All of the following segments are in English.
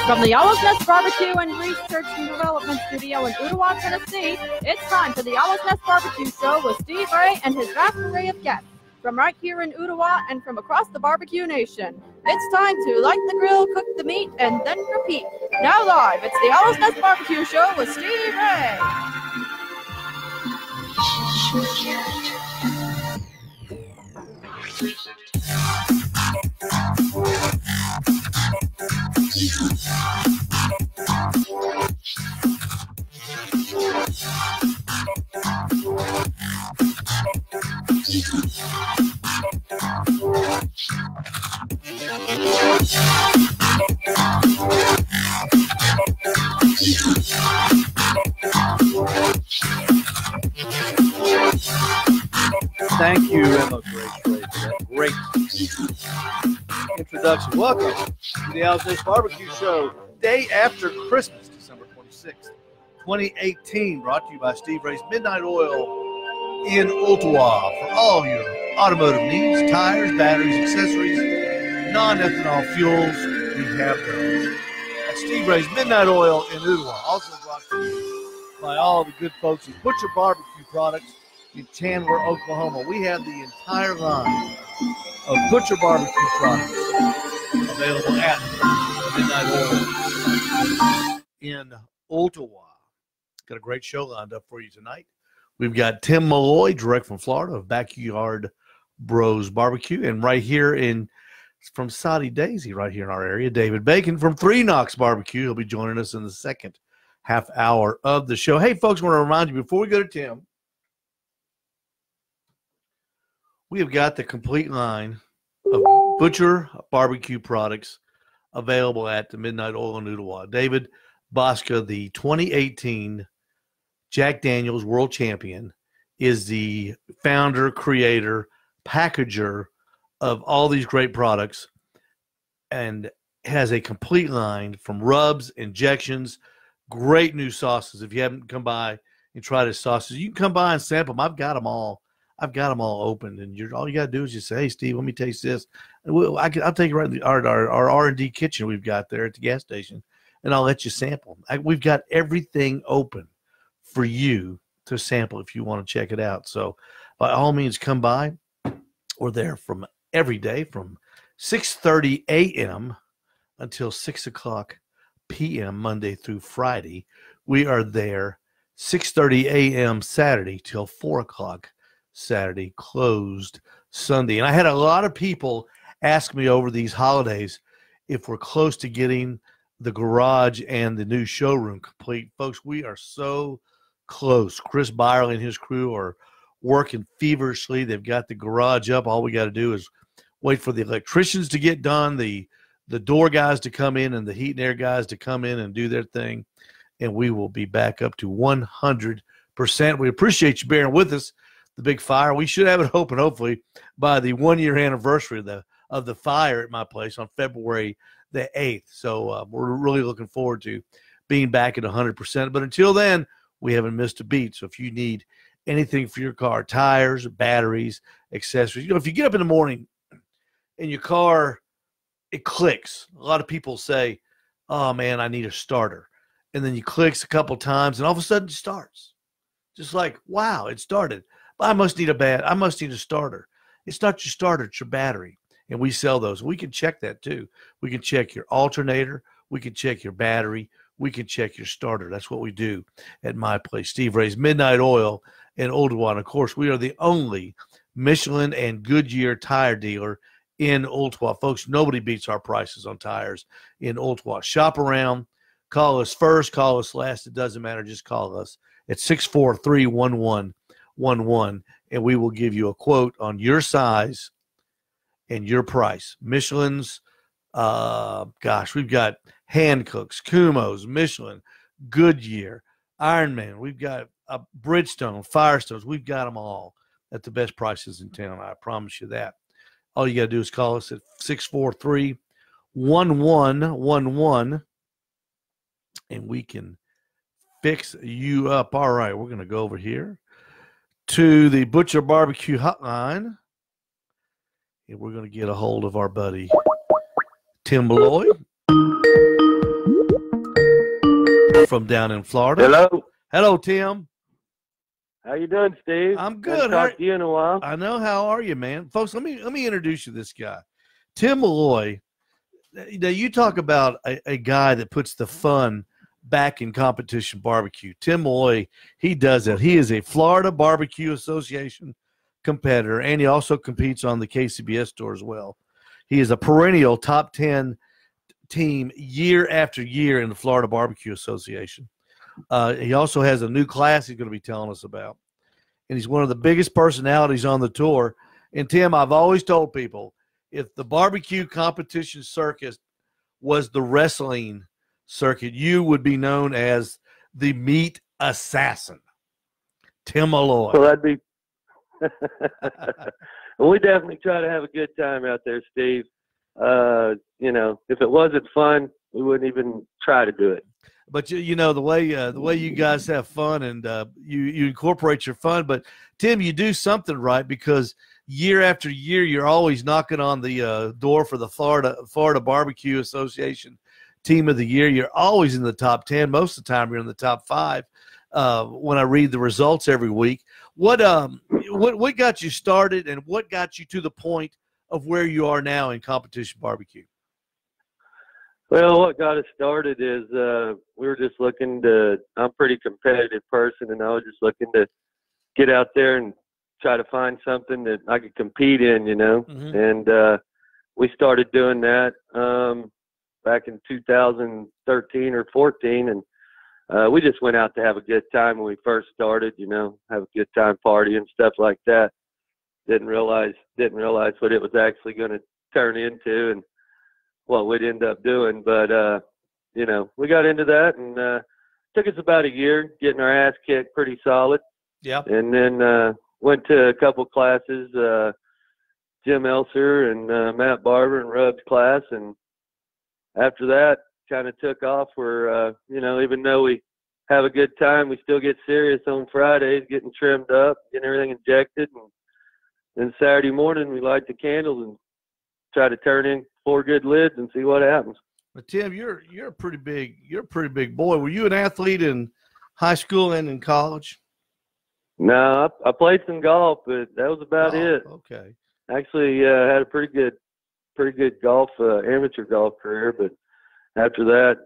From the Owls Nest BBQ and Research and Development Studio in Ottawa, Tennessee, it's time for the Owls Nest BBQ Show with Steve Ray and his vast array of guests from right here in Ottawa and from across the barbecue nation. It's time to light the grill, cook the meat, and then repeat. Now live, it's the Owls Nest BBQ Show with Steve Ray. Thank you, Emma Grace, for that great introduction. Welcome to the Owls Nest BBQ Show, day after Christmas, December 26th, 2018, brought to you by Steve Ray's Midnight Oil in Ottawa for all your automotive needs, tires, batteries, accessories, non-ethanol fuels. We have those at Steve Ray's Midnight Oil in Ottawa. Also brought to you by all the good folks at Butcher Barbecue Products in Chandler, Oklahoma. We have the entire line of Butcher Barbecue products available at Midnight Oil in Ottawa. Got a great show lined up for you tonight. We've got Tim Maloy, direct from Florida, of Backyard Bros Barbecue, and right here from Saudi Daisy, right here in our area, David Bacon from Three Knocks Barbecue. He'll be joining us in the second half hour of the show. Hey, folks, I want to remind you before we go to Tim, we have got the complete line of Butcher Barbecue products available at the Midnight Oil in Ottawa. David Bosca, the 2018 Jack Daniel's World Champion, is the founder, creator, packager of all these great products and has a complete line from rubs, injections, great new sauces. If you haven't come by and tried his sauces, you can come by and sample them. I've got them all opened, and all you got to do is just say, "Hey, Steve, let me taste this." And I'll take you right to our R&D kitchen we've got there at the gas station, and I'll let you sample. We've got everything open for you to sample if you want to check it out. So by all means, come by. We're there from every day from 6:30 a.m. until 6 o'clock p.m. Monday through Friday. We are there 6:30 a.m. Saturday till 4 o'clock Saturday, closed Sunday. And I had a lot of people ask me over these holidays if we're close to getting the garage and the new showroom complete. Folks, we are so close. Chris Byerly and his crew are working feverishly. They've got the garage up. All we got to do is wait for the electricians to get done, the door guys to come in, and the heat and air guys to come in and do their thing, and we will be back up to 100%. We appreciate you bearing with us. The big fire, we should have it open hopefully by the 1-year anniversary of the fire at my place on February the 8th. So we're really looking forward to being back at 100%. But until then, we haven't missed a beat. So if you need anything for your car, tires, batteries, accessories, if you get up in the morning and your car, it clicks. A lot of people say, "Oh man, I need a starter." And then you clicks a couple times and all of a sudden it starts. Just like, wow, it started. I must need a starter. It's not your starter, it's your battery. And we sell those. We can check that too. We can check your alternator. We can check your battery. We can check your starter. That's what we do at my place, Steve Ray's Midnight Oil in Ottawa. And of course, we are the only Michelin and Goodyear tire dealer in Ottawa. Folks, nobody beats our prices on tires in Ottawa. Shop around. Call us first. Call us last. It doesn't matter. Just call us at 643-1111, and we will give you a quote on your size and your price. Michelin's, we've got Hancooks, Kumos, Michelin, Goodyear, Ironman. We've got Bridgestone, Firestones. We've got them all at the best prices in town. I promise you that. All you got to do is call us at 643-1111, and we can fix you up. All right, we're going to go over here to the Butcher Barbecue Hotline, and we're going to get a hold of our buddy Tim Maloy. from down in Florida. Hello. Hello, Tim. How you doing, Steve? I'm good. Haven't talked to you in a while. I know. How are you, man? Folks, let me introduce you to this guy. Tim Maloy. Now, you talk about a guy that puts the fun back in competition barbecue. Tim Maloy, he does that. He is a Florida Barbecue Association competitor, and he also competes on the KCBS tour as well. He is a perennial top 10 team year after year in the Florida Barbecue Association. He also has a new class he's going to be telling us about. And he's one of the biggest personalities on the tour. And, Tim, I've always told people, if the barbecue competition circuit was the wrestling circuit, you would be known as the meat assassin. Tim Maloy. Well, that'd be well, we definitely try to have a good time out there, Steve. You know, if it wasn't fun, we wouldn't even try to do it. But you know the way you guys have fun, and you incorporate your fun. But Tim, you do something right, because year after year you're always knocking on the door for the Florida Barbecue Association Team of the Year. You're always in the top 10. Most of the time you're in the top 5. When I read the results every week, what got you started, and what got you to the point of where you are now in competition barbecue? Well, what got us started is we were just looking to – I'm a pretty competitive person, and I was just looking to get out there and try to find something that I could compete in, you know. Mm-hmm. And we started doing that back in 2013 or 14, and we just went out to have a good time when we first started, you know, have a good time party and stuff like that. Didn't realize what it was actually going to turn into and what we'd end up doing. But, you know, we got into that, and took us about a year getting our ass kicked pretty solid. Yeah. And then went to a couple classes, Jim Elser and Matt Barber and Rub's class. And after that, kind of took off where, you know, even though we have a good time, we still get serious on Fridays, getting trimmed up, getting everything injected. And then Saturday morning, we light the candles and try to turn in 4 good lids and see what happens. But Tim, you're a pretty big boy. Were you an athlete in high school and in college? No, I played some golf, but that was about it. Okay. Actually, had a pretty good golf amateur golf career, but after that,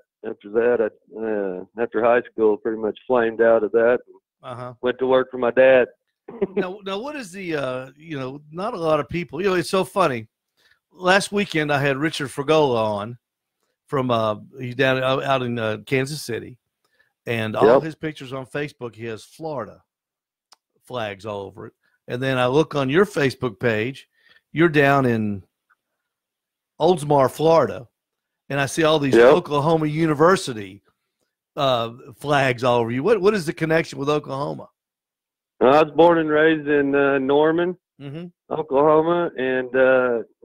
after high school, pretty much flamed out of that. Went to work for my dad. Now, what is the you know, not a lot of people. You know, it's so funny. Last weekend, I had Richard Fregola on from he's down out in Kansas City, and all his pictures on Facebook, he has Florida flags all over it. And then I look on your Facebook page, you're down in Oldsmar, Florida, and I see all these Oklahoma University flags all over you. What is the connection with Oklahoma? I was born and raised in Norman, Oklahoma, and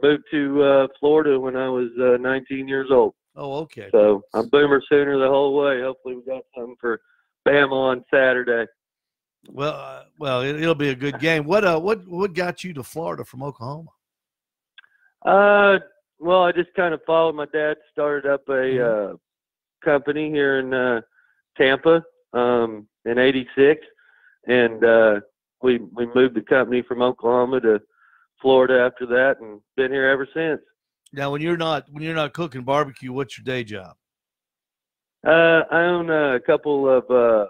moved to Florida when I was 19 years old. Oh, okay. So I'm Boomer Sooner the whole way. Hopefully we got something for Bama on Saturday. Well, it'll be a good game. What got you to Florida from Oklahoma? Well, I just kind of followed my dad. Started up a company here in Tampa in '86, and we moved the company from Oklahoma to Florida after that, and been here ever since. Now, when you're not cooking barbecue, what's your day job? I own a couple of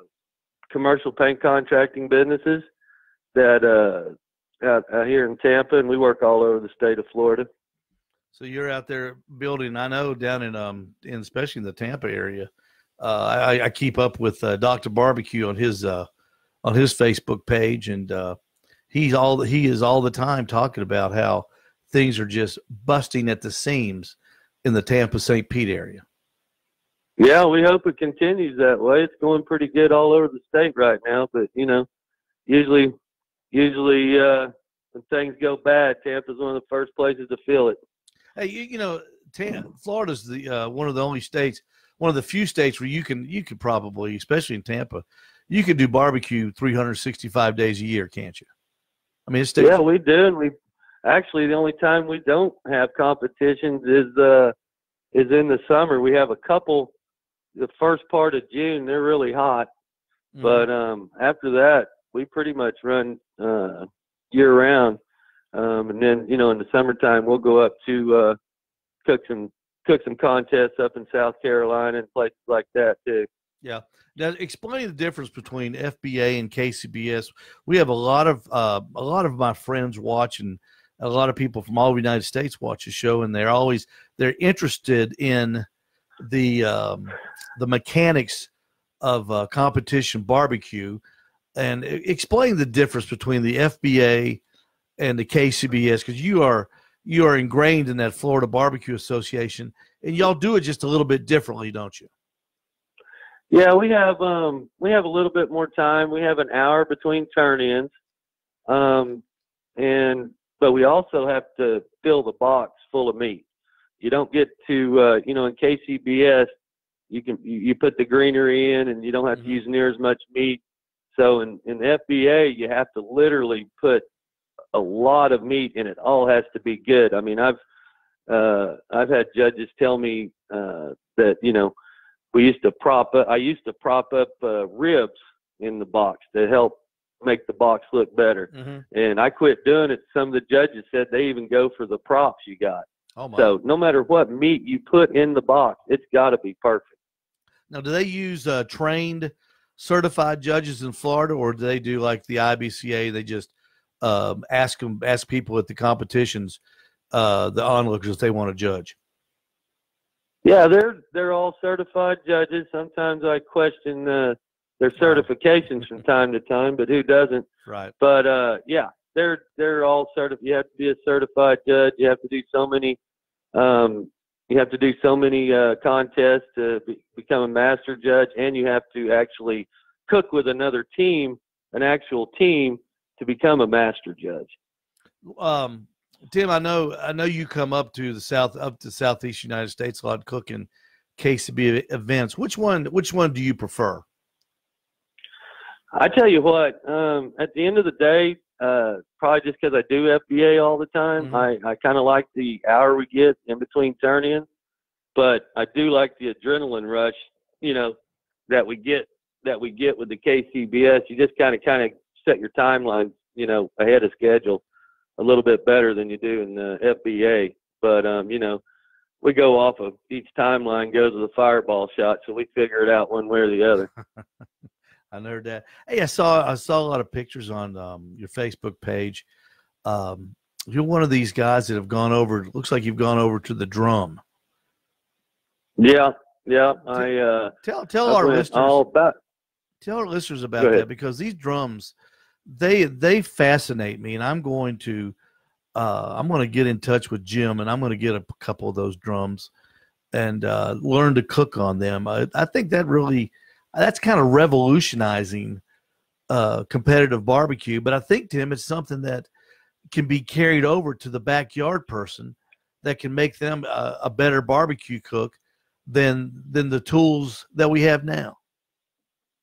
commercial paint contracting businesses that out here in Tampa, and we work all over the state of Florida. So you're out there building. I know down in especially in the Tampa area. I keep up with Dr. Barbecue on his Facebook page, and he is all the time talking about how things are just busting at the seams in the Tampa St. Pete area. Yeah, we hope it continues that way. It's going pretty good all over the state right now, but you know, usually when things go bad, Tampa's one of the first places to feel it. Hey, you know, Florida's the one of the only states, one of the few states where you could probably, especially in Tampa, you could do barbecue 365 days a year, can't you? I mean, it's yeah, we do. And we actually, the only time we don't have competitions is in the summer. We have a couple the first part of June, they're really hot. Mm. But after that, we pretty much run year round. And then, in the summertime, we'll go up to cook some contests up in South Carolina and places like that too. Yeah. Now, explain the difference between FBA and KCBS. We have a lot of my friends watch, and a lot of people from all over the United States watch the show, and they're interested in the mechanics of competition barbecue. And explain the difference between the FBA and the KCBS, because you are ingrained in that Florida Barbecue Association, and y'all do it just a little bit differently, don't you? Yeah, we have a little bit more time. We have an hour between turn-ins, but we also have to fill the box full of meat. You don't get to in KCBS, you put the greenery in and you don't have to use near as much meat. So in FBA, you have to literally put a lot of meat in it. All has to be good. I mean, I've had judges tell me that I used to prop up ribs in the box to help make the box look better. Mm-hmm. And I quit doing it. Some of the judges said they even go for the props you got. Oh my. So no matter what meat you put in the box, it's got to be perfect. Now, do they use trained, certified judges in Florida, or do they do like the IBCA? They just ask people at the competitions, the onlookers, if they want to judge? Yeah, they're all certified judges. Sometimes I question their certifications from time to time, but who doesn't? Right. But yeah, they're all certified. You have to be a certified judge. You have to do so many. Contests to become a master judge, and you have to actually cook with another team, an actual team, to become a master judge. Tim, I know you come up to Southeast United States a lot cooking KCB events. Which one do you prefer? I tell you what, at the end of the day, probably just because I do FBA all the time, I kind of like the hour we get in between turn-ins, but I do like the adrenaline rush, that we get with the KCBS. You just kind of set your timeline, ahead of schedule a little bit better than you do in the FBA. But, we go off of each timeline goes with a fireball shot, so we figure it out one way or the other. I know that. Hey, I saw a lot of pictures on your Facebook page. You're one of these guys that have gone over. It looks like you've gone over to the drum. Yeah. Tell our listeners all about. Tell our listeners about that, because these drums, they fascinate me, and I'm going to get in touch with Jim, and I'm going to get a couple of those drums and learn to cook on them. I think that's kind of revolutionizing competitive barbecue. But I think, Tim, it's something that can be carried over to the backyard person that can make them a better barbecue cook than the tools that we have now.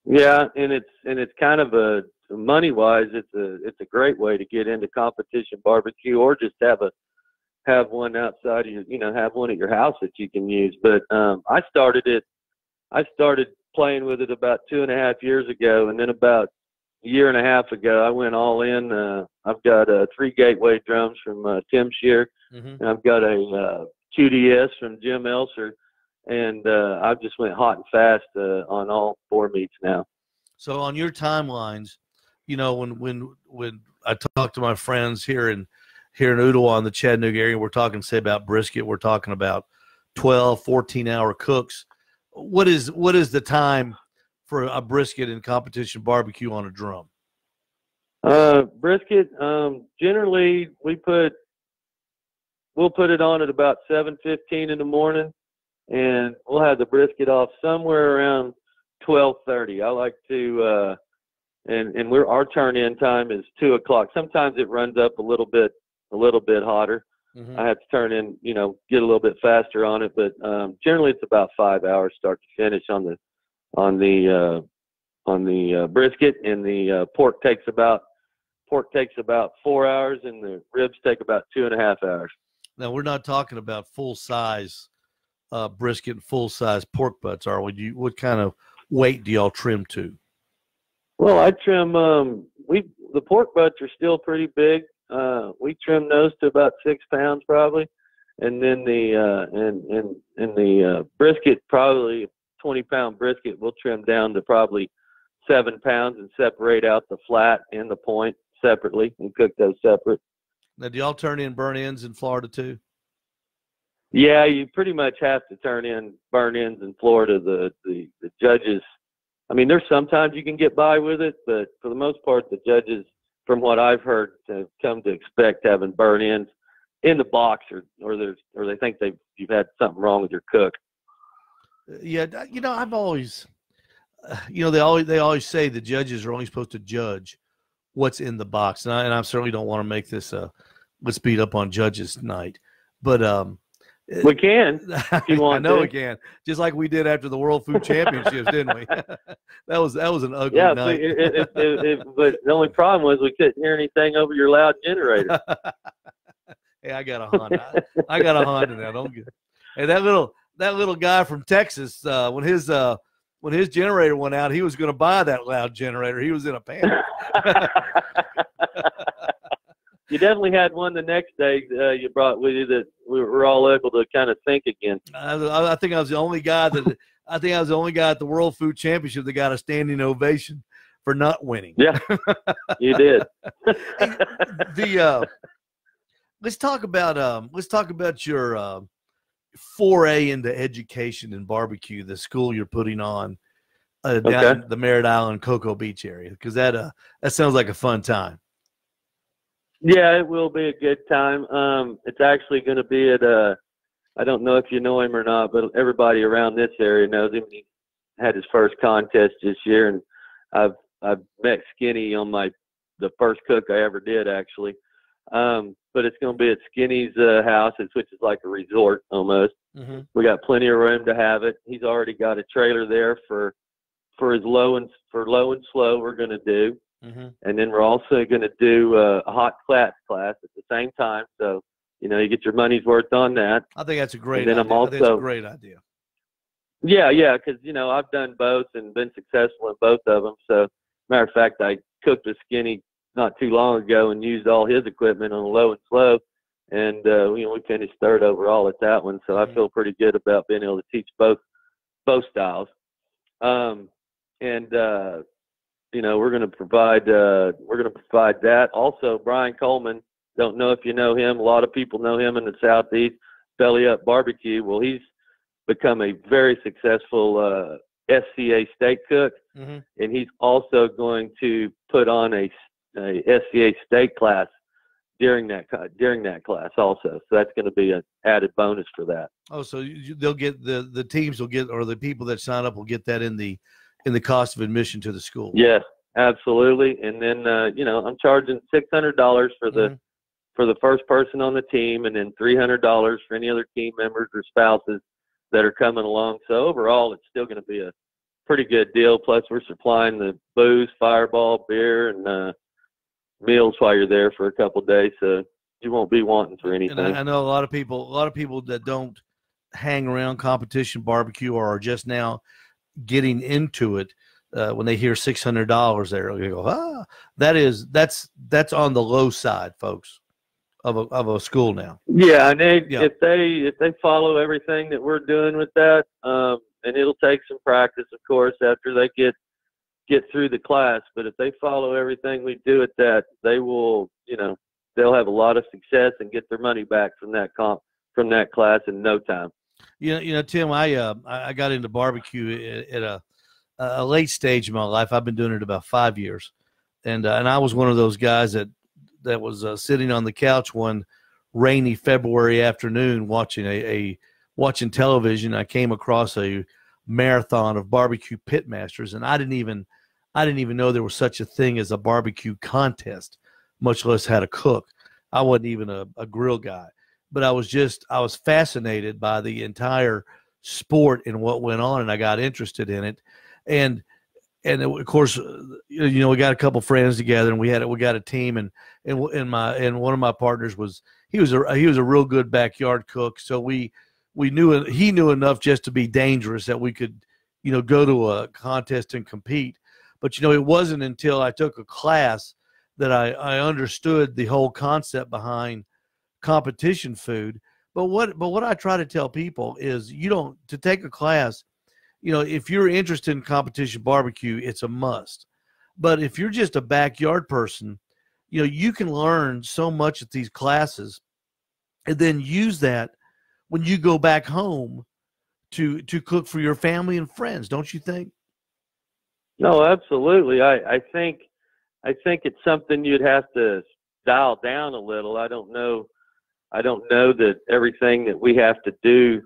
Yeah, and it's kind of money wise, it's a great way to get into competition barbecue, or just have one outside of have one at your house that you can use. But I started playing with it about 2.5 years ago, and then about a year and a half ago I went all in. I've got 3 Gateway drums from Tim Shear, and I've got a QDS from Jim Elser, and I just went hot and fast on all 4 meats now. So on your timelines, when I talk to my friends here in Ooltewah in the Chattanooga area, we're talking, say, about brisket, we're talking about 12, 14-hour cooks. What is the time for a brisket in competition barbecue on a drum? Brisket, generally we'll put it on at about 7:15 in the morning, and we'll have the brisket off somewhere around 12:30. I like to, and our turn-in time is 2 o'clock. Sometimes it runs up a little bit hotter. I have to turn in, get a little bit faster on it, but generally it's about 5 hours start to finish on the brisket, and the pork takes about 4 hours, and the ribs take about 2.5 hours. Now, we're not talking about full size brisket and full-size pork butts are? What kind of weight do y'all trim to? Well, I trim. The pork butts are still pretty big. We trim those to about 6 pounds probably, and then the brisket, probably 20-pound brisket, we'll trim down to probably 7 pounds and separate out the flat and the point separately and cook those separate. Now, do y'all turn in burn ends in Florida too? Yeah, you pretty much have to turn in burn ends in Florida. The judges, I mean, there's sometimes you can get by with it, but for the most part, the judges, from what I've heard, have come to expect having burn ends in the box, or they think you've had something wrong with your cook. Yeah, I've always, they always say the judges are only supposed to judge what's in the box, and I certainly don't want to make this let's beat up on judges tonight, but we can if you want. I know to. we can, just like we did after the World Food Championships, didn't we? that was an ugly night. But the only problem was we couldn't hear anything over your loud generator. Hey, I got a Honda. I got a Honda now. Don't get. Hey, that little guy from Texas, when his generator went out, he was going to buy that loud generator. He was in a panic. You definitely had one the next day you brought with you that we were all able to kind of think again. I think I was the only guy at the World Food Championship that got a standing ovation for not winning. Yeah, you did. Let's talk about your foray into education and barbecue, the school you're putting on down in the Merritt Island, Cocoa Beach area, because that sounds like a fun time. Yeah, it will be a good time. It's actually going to be at I don't know if you know him or not, but everybody around this area knows him. He had his first contest this year, and I've met Skinny on the first cook I ever did, actually. But it's going to be at Skinny's house, which is like a resort almost. Mm-hmm. We got plenty of room to have it. He's already got a trailer there for his low and slow we're going to do. Mm-hmm. And then we're also going to do a hot class at the same time. So, you get your money's worth on that. I think that's a great idea. I think it's a great idea. Yeah, because, I've done both and been successful in both of them. So, matter of fact, I cooked with Skinny not too long ago and used all his equipment on the low and slow. And, we finished third overall at that one. So, mm-hmm. I feel pretty good about being able to teach both styles. We're going to provide that. Also, Brian Coleman, don't know if you know him. A lot of people know him in the Southeast, Belly Up Barbecue. Well, he's become a very successful SCA steak cook, mm-hmm. and he's also going to put on a SCA steak class during that class also. So that's going to be an added bonus for that. Oh, so they'll get the teams will get, or the people that sign up will get that in the cost of admission to the school. Yes, absolutely. And then, I'm charging $600 for mm-hmm. for the first person on the team, and then $300 for any other team members or spouses that are coming along. So overall, it's still going to be a pretty good deal. Plus, we're supplying the booze, Fireball, beer, and meals while you're there for a couple of days. So you won't be wanting for anything. And I know a lot of people that don't hang around competition barbecue or are just now getting into it, when they hear $600 there, they go, that's on the low side, folks, of a school now. Yeah, and if they follow everything that we're doing with that, and it'll take some practice, of course, after they get through the class. But if they follow everything we do at that, they will, they'll have a lot of success and get their money back from that class in no time. Tim, I got into barbecue at a late stage in my life. I've been doing it about 5 years, and I was one of those guys that was sitting on the couch one rainy February afternoon watching television. I came across a marathon of barbecue pitmasters, and I didn't even know there was such a thing as a barbecue contest, much less how to cook. I wasn't even a grill guy. But I was fascinated by the entire sport and what went on, and I got interested in it. And of course, we got a couple friends together, and we got a team, and one of my partners was a real good backyard cook. So we he knew enough just to be dangerous that we could, go to a contest and compete. But, it wasn't until I took a class that I understood the whole concept behind competition food. But what I try to tell people is to take a class, if you're interested in competition barbecue, it's a must. But if you're just a backyard person, you can learn so much at these classes and then use that when you go back home to cook for your family and friends, don't you think? No, absolutely. I think it's something you'd have to dial down a little. I don't know that everything that we have to do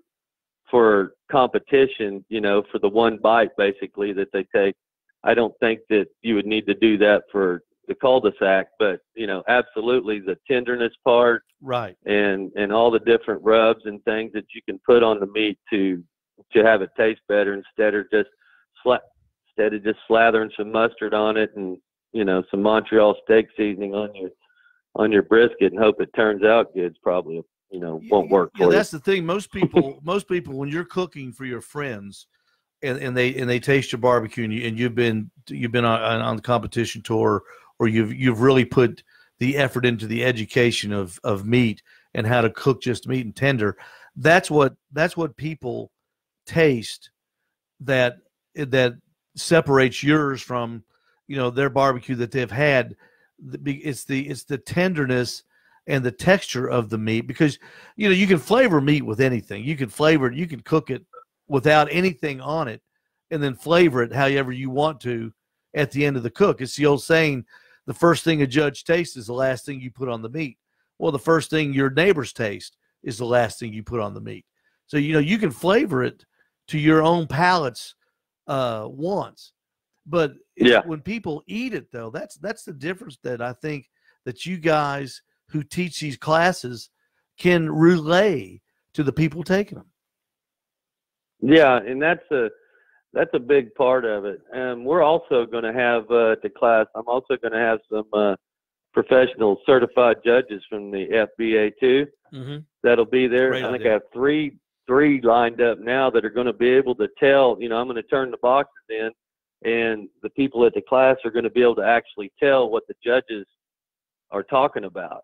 for competition, for the one bite basically that they take, I don't think that you would need to do that for the cul-de-sac, but absolutely the tenderness part, right, and all the different rubs and things that you can put on the meat to have it taste better instead of just slathering some mustard on it and some Montreal steak seasoning on your brisket and hope it turns out good. It's probably won't work for you. That's the thing. Most people when you're cooking for your friends and they taste your barbecue and you've been on the competition tour, or you've really put the effort into the education of meat and how to cook just meat and tender, that's what people taste that separates yours from their barbecue that they've had. It's the tenderness and the texture of the meat, because you can flavor meat with anything. You can flavor it, you can cook it without anything on it and then flavor it however you want to at the end of the cook. It's the old saying, the first thing a judge tastes is the last thing you put on the meat. Well, the first thing your neighbors taste is the last thing you put on the meat. So you can flavor it to your own palate's wants. But when people eat it, though, that's the difference that I think that you guys who teach these classes can relay to the people taking them. Yeah, and that's a big part of it. And we're also going to have at the class, I'm also going to have some professional certified judges from the FBA too. Mm-hmm. That'll be there. I think I have three lined up now that are going to be able to tell, I'm going to turn the boxes in, and the people at the class are going to be able to actually tell what the judges are talking about.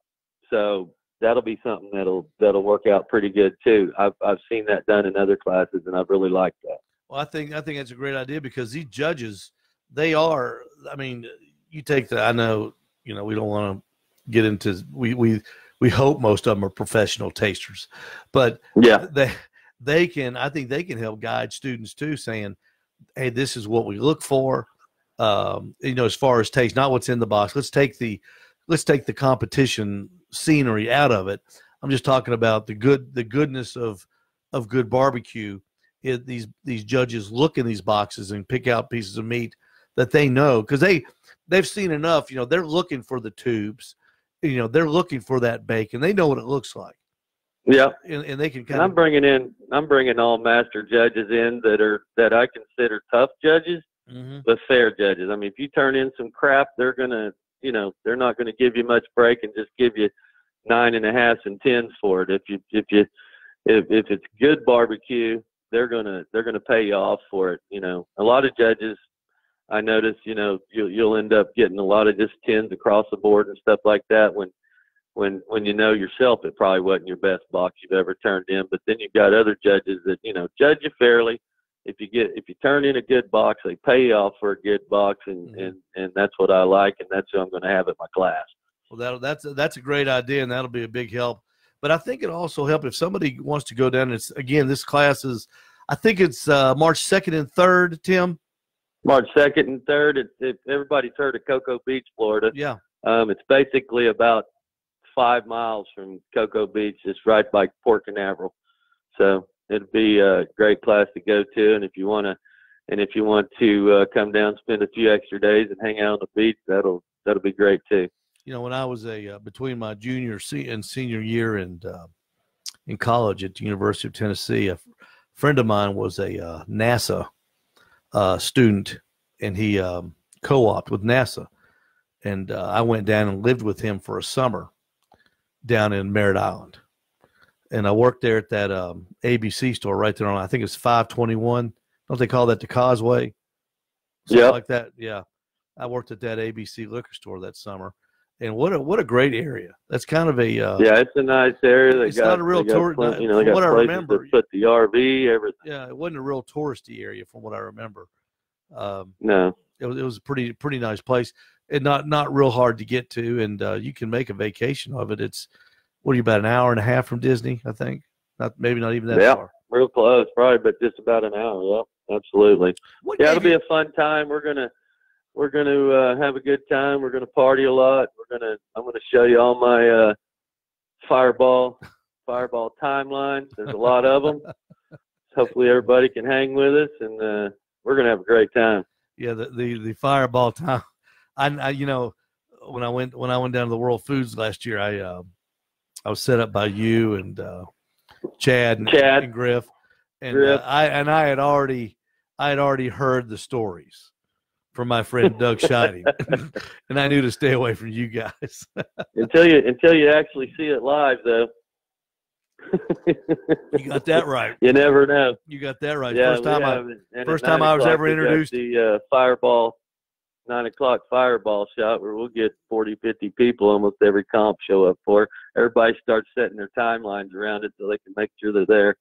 So that'll be something that'll work out pretty good too. I've seen that done in other classes, and I've really liked that. Well, I think that's a great idea, because these judges, they are, you take I know, we don't want to get into, we hope most of them are professional tasters, but yeah, they can help guide students too, saying, hey, this is what we look for, as far as taste, not what's in the box. Let's take the competition scenery out of it. I'm just talking about the goodness of good barbecue. These judges look in these boxes and pick out pieces of meat that they know, because they've seen enough. They're looking for the tubes. They're looking for that bacon. They know what it looks like. Yeah, and they can. I'm bringing all master judges in that I consider tough judges, mm-hmm. but fair judges. If you turn in some crap, they're they're not gonna give you much break and just give you 9.5s and 10s for it. If it's good barbecue, they're gonna pay you off for it. A lot of judges, I notice, you'll end up getting a lot of just 10s across the board and stuff like that. When yourself, it probably wasn't your best box you've ever turned in. But then you've got other judges that judge you fairly. If you turn in a good box, they pay you off for a good box, and that's what I like, and that's who I'm going to have at my class. Well, that's a great idea, and that'll be a big help. But I think it'll also help if somebody wants to go down. This class is, I think it's March 2nd and 3rd, Tim. March 2nd and 3rd. If everybody's heard of Cocoa Beach, Florida. Yeah. It's basically about 5 miles from Cocoa Beach, just right by Port Canaveral. So it'd be a great class to go to. And if you want to come down, spend a few extra days and hang out on the beach, that'll be great too. When I was between my junior and senior year in college at the University of Tennessee, a friend of mine was a NASA student, and he co-opted with NASA. And I went down and lived with him for a summer down in Merritt Island. and I worked there at that ABC store right there on, I think it's 521. Don't they call that the Causeway? Something like that. Yeah. I worked at that ABC liquor store that summer. And what a great area. That's kind of a yeah, it's a nice area. It's not a real tourist. You know, they got what I remember, to put the RV, everything. Yeah, it wasn't a real touristy area from what I remember. No, it was a pretty nice place, and not real hard to get to, and you can make a vacation of it. It's what are you, about an hour and a half from Disney, I think. Maybe not even that far. Real close, probably, but just about an hour. Yeah, absolutely. It'll be a fun time. We're gonna have a good time. We're gonna party a lot. I'm gonna show you all my fireball timelines. There's a lot of them. Hopefully everybody can hang with us, and we're gonna have a great time. Yeah, the fireball time. I you know, when I went down to the World Foods last year, I was set up by you and Chad and Griff, and I had already heard the stories from my friend Doug Scheiding, and I knew to stay away from you guys. until you actually see it live, though. You got that right. You never know. You got that right. Yeah, first time I was ever introduced. The fireball, 9 o'clock fireball shot where we'll get 40, 50 people almost every comp show up for. Everybody starts setting their timelines around it so they can make sure they're there.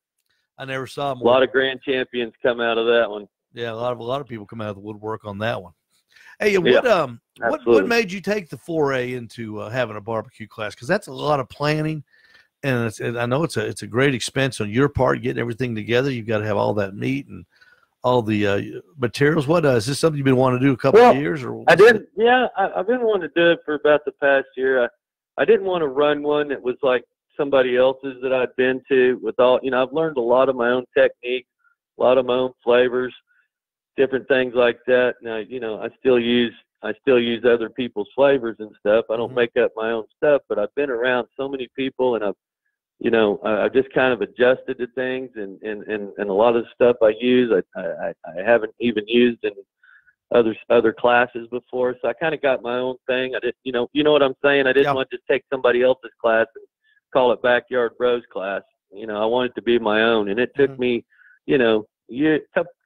I never saw more. A lot of grand champions come out of that one. Yeah, a lot of people come out of the woodwork on that one. Hey, what made you take the foray into having a barbecue class? Because that's a lot of planning, and I know it's a great expense on your part getting everything together. You've got to have all that meat and all the materials. What is this something you've been wanting to do a couple of years? Or I didn't. Yeah, I've been wanting to do it for about the past year. I didn't want to run one that was like somebody else's that I'd been to. With all, I've learned a lot of my own techniques, a lot of my own flavors, different things like that. Now, I still use other people's flavors and stuff. I don't make up my own stuff, but I've been around so many people, and I've just kind of adjusted to things, and a lot of the stuff I use, I haven't even used in other classes before. So I kind of got my own thing. I did, you know what I'm saying? I didn't want to just take somebody else's class and call it Backyard Bros class. I wanted to be my own, and it took me,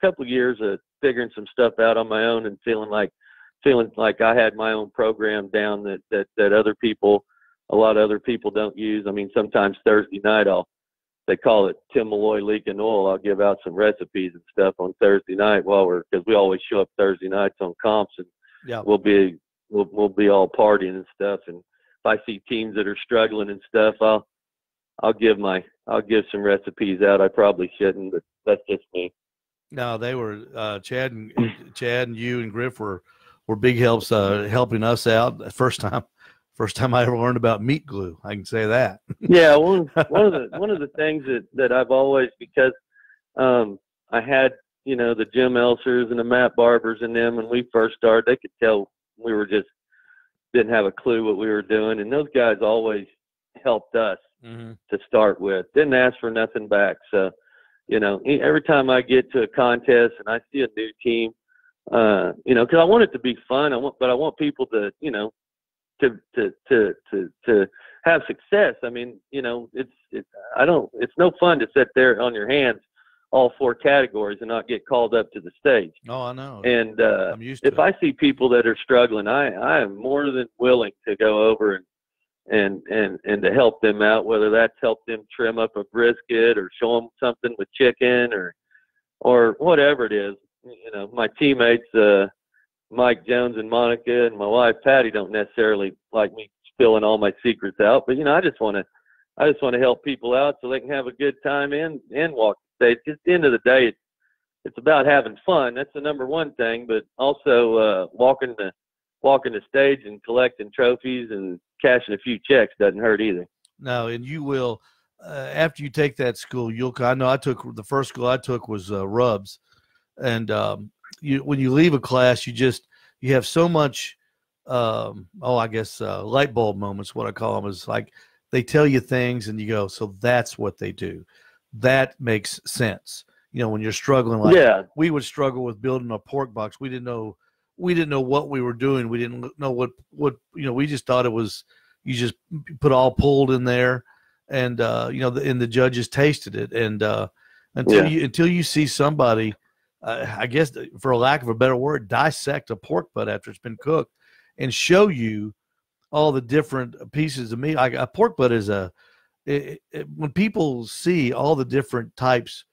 couple of years of figuring some stuff out on my own and feeling like I had my own program down that a lot of other people don't use. I mean, sometimes Thursday night they call it Tim Maloy Leaking Oil. I'll give out some recipes and stuff on Thursday night because we always show up Thursday nights on comps, and we'll be all partying and stuff. And if I see teams that are struggling and stuff, I'll give some recipes out. I probably shouldn't, but that's just me. No, they were Chad and you and Griff were big helps helping us out. First time I ever learned about meat glue. I can say that. Yeah, one of the things that I've always, because I had the Jim Elsers and the Matt Barbers and them when we first started, they could tell we were just didn't have a clue what we were doing, and those guys always helped us to start with. Didn't ask for nothing back. So, every time I get to a contest and I see a new team, because I want it to be fun. But I want people to, to have success. I mean, it's no fun to sit there on your hands all 4 categories and not get called up to the stage. Oh, I know. And I'm used to if I see people that are struggling, I am more than willing to go over and to help them out, whether that's help them trim up a brisket or show them something with chicken or whatever it is. My teammates, Mike Jones and Monica and my wife Patty don't necessarily like me spilling all my secrets out, but I just want to help people out so they can have a good time and walk the stage. Just at the end of the day, it's about having fun. That's the number one thing, but also walking the stage and collecting trophies and cashing a few checks doesn't hurt either. No, and you will after you take that school. I know I took the first school I took was Rubs, and when you leave a class, you have so much. Light bulb moments. What I call them is like they tell you things, and you go, so that's what they do. That makes sense. When you're struggling, we would struggle with building a pork box. We didn't know what we were doing. We didn't know what we just thought it was. You just put all pulled in there, and and the judges tasted it, and until you see somebody, I guess for a lack of a better word, dissect a pork butt after it's been cooked and show you all the different pieces of meat. Like a pork butt is when people see all the different types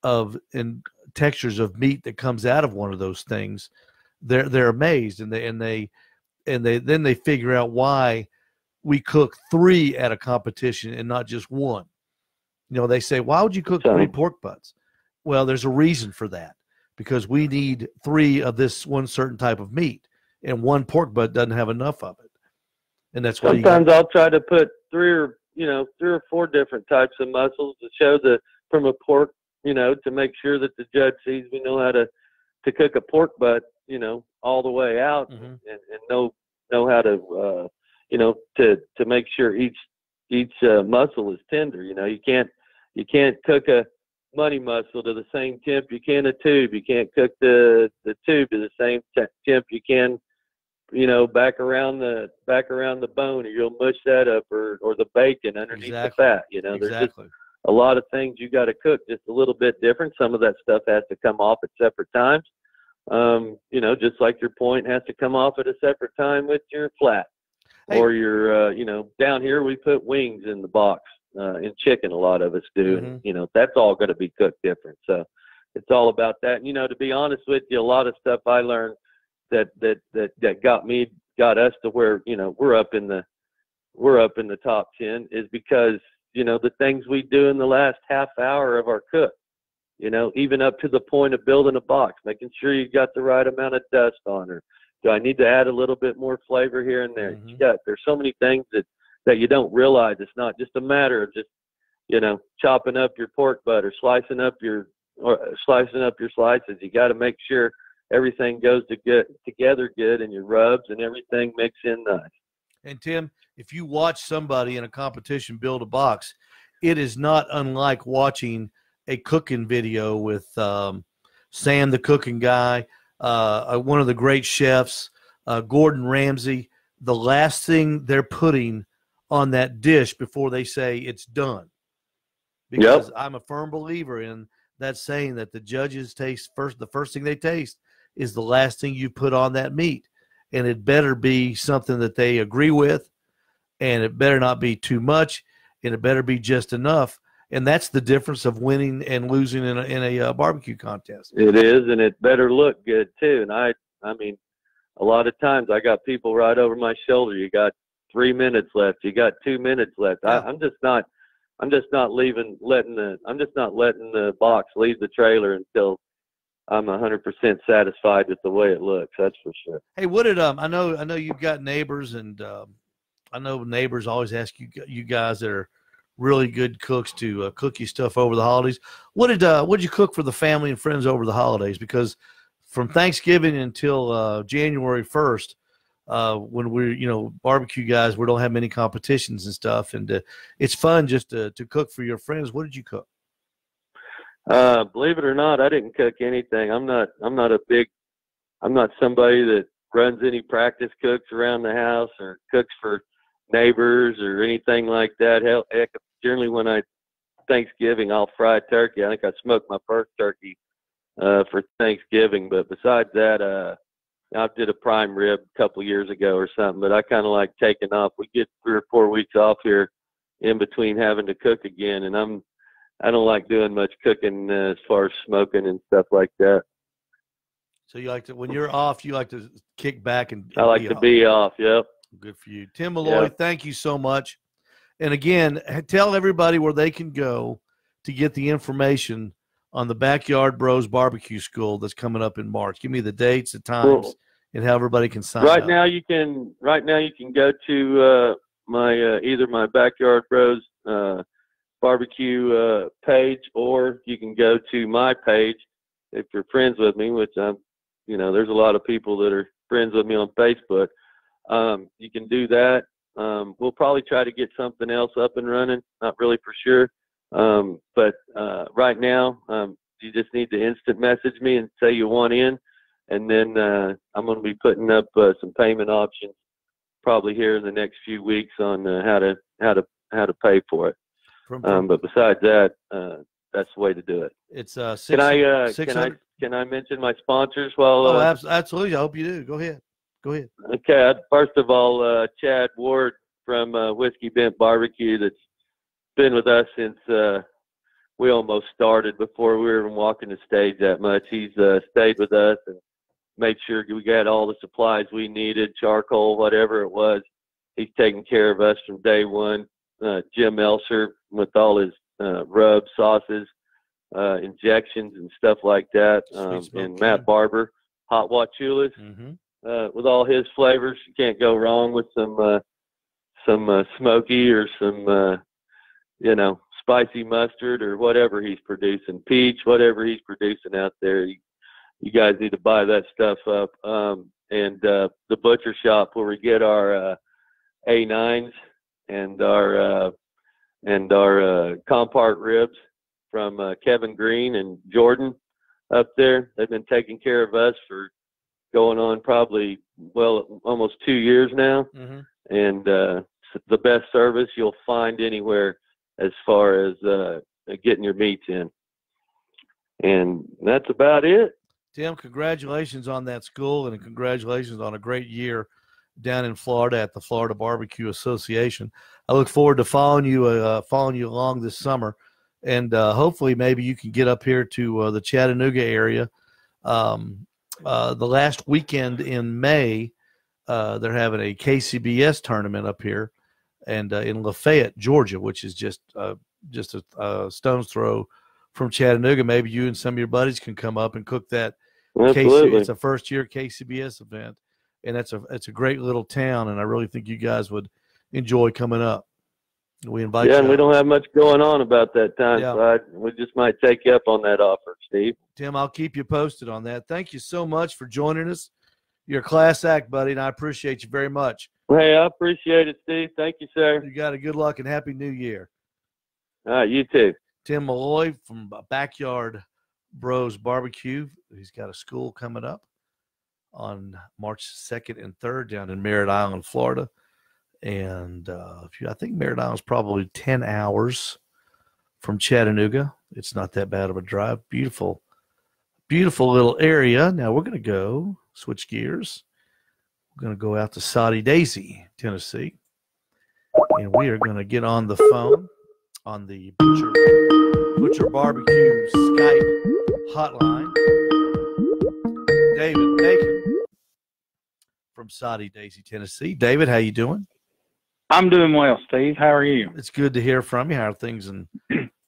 of and textures of meat that comes out of one of those things, they're amazed, and they figure out why we cook 3 at a competition and not just 1. They say, why would you cook 3 pork butts? Well, there's a reason for that, because we need 3 of this one certain type of meat, and 1 pork butt doesn't have enough of it. And that's why sometimes I'll try to put 3 or 4 different types of muscles to show from a pork, to make sure that the judge sees we know how to cook a pork butt, all the way out, and know how to, to make sure each muscle is tender. You can't cook a money muscle to the same temp you can a tube. You can't cook the tube to the same temp you can, back around the bone, or you'll mush that up, or the bacon underneath the fat. There's just a lot of things you got to cook just a little bit different. Some of that stuff has to come off at separate times. Just like your point has to come off at a separate time with your flat. Hey. Or your, down here we put wings in the box, in chicken, a lot of us do. And, that's all going to be cooked different. So it's all about that. And, to be honest with you, a lot of stuff I learned that got us to where, we're up in the top 10 is because, the things we do in the last half hour of our cook, even up to the point of building a box, making sure you got the right amount of dust on her. Do I need to add a little bit more flavor here and there? There's so many things that you don't realize. It's not just a matter of just, chopping up your pork butt or slicing up your slices. You got to make sure everything goes together good, and your rubs and everything mix in nice. And Tim, if you watch somebody in a competition build a box, it is not unlike watching a cooking video with Sam, the cooking guy, one of the great chefs, Gordon Ramsay. The last thing they're putting on that dish before they say it's done. Because I'm a firm believer in that saying that the judges taste first. The first thing they taste is the last thing you put on that meat. And it better be something that they agree with, and it better not be too much, and it better be just enough. And that's the difference of winning and losing in a barbecue contest. It is, and it better look good too. And I mean, a lot of times I got people right over my shoulder. You got 3 minutes left. You got 2 minutes left. Yeah. I'm just not letting the box leave the trailer until I'm 100% satisfied with the way it looks. That's for sure. Hey, what did I know you've got neighbors, and I know neighbors always ask you guys that are really good cooks to cook you stuff over the holidays. What did you cook for the family and friends over the holidays? Because from Thanksgiving until January 1st, when we're barbecue guys, we don't have many competitions and stuff, and it's fun just to cook for your friends. What did you cook? Believe it or not, I didn't cook anything. I'm not somebody that runs any practice cooks around the house or cooks for neighbors or anything like that. Heck, generally when Thanksgiving, I'll fry turkey. I think I smoked my first turkey for Thanksgiving, but besides that, I did a prime rib a couple of years ago or something, but I kind of like taking off. We get 3 or 4 weeks off here in between having to cook again, and I don't like doing much cooking as far as smoking and stuff like that. So you like to, when you're off, you like to kick back and I like to be off. Yep. Good for you. Tim Maloy, Thank you so much. And again, tell everybody where they can go to get the information on the Backyard Bros Barbecue School that's coming up in March. Give me the dates, the times, and how everybody can sign up. Right now you can go to either my Backyard Bros barbecue page, or you can go to my page if you're friends with me, which there's a lot of people that are friends with me on Facebook. You can do that. We'll probably try to get something else up and running. Not really for sure. But right now, you just need to instant message me and say you want in. And then I'm going to be putting up some payment options probably here in the next few weeks on how to pay for it. But besides that, that's the way to do it. It's Can I mention my sponsors? Well, absolutely. I hope you do. Go ahead. Okay. First of all, Chad Ward from Whiskey Bent Barbecue, that's been with us since we almost started, before we were even walking the stage that much. He's stayed with us and made sure we got all the supplies we needed, charcoal, whatever it was. He's taken care of us from day one. Jim Elser with all his rubs, sauces, injections and stuff like that. And Matt Barber, hot wachulas, with all his flavors. You can't go wrong with some smoky or some, spicy mustard or whatever he's producing, peach, whatever he's producing out there. You guys need to buy that stuff up. And the butcher shop, where we get our A9s and our Compart ribs from Kevin Green and Jordan up there. They've been taking care of us for going on probably, almost 2 years now. And the best service you'll find anywhere as far as getting your meats in. And that's about it. Tim, congratulations on that school, and congratulations on a great year down in Florida at the Florida Barbecue Association. I look forward to following you along this summer, and hopefully maybe you can get up here to the Chattanooga area. The last weekend in May, they're having a KCBS tournament up here, and in Lafayette, Georgia, which is just a stone's throw from Chattanooga. Maybe you and some of your buddies can come up and cook that. Absolutely. It's a first-year KCBS event, and it's a great little town, and I really think you guys would enjoy coming up. We invite you. Yeah, and we don't have much going on about that time, so we just might take you up on that offer, Steve. Tim, I'll keep you posted on that. Thank you so much for joining us. You're a class act, buddy, and I appreciate you very much. Hey, I appreciate it, Steve. Thank you, sir. You got a good luck and Happy New Year. All right, you too. Tim Maloy from Backyard Bros Barbecue. He's got a school coming up on March 2nd and 3rd down in Merritt Island, Florida. And I think Merritt Island is probably 10 hours from Chattanooga. It's not that bad of a drive. Beautiful, beautiful little area. Now we're going to switch gears. We're going to go out to Soddy Daisy, Tennessee. And we are going to get on the phone on the Butcher Barbecue Skype hotline. David Bacon from Soddy Daisy, Tennessee. David, how you doing? I'm doing well, Steve. How are you? It's good to hear from you. How are things in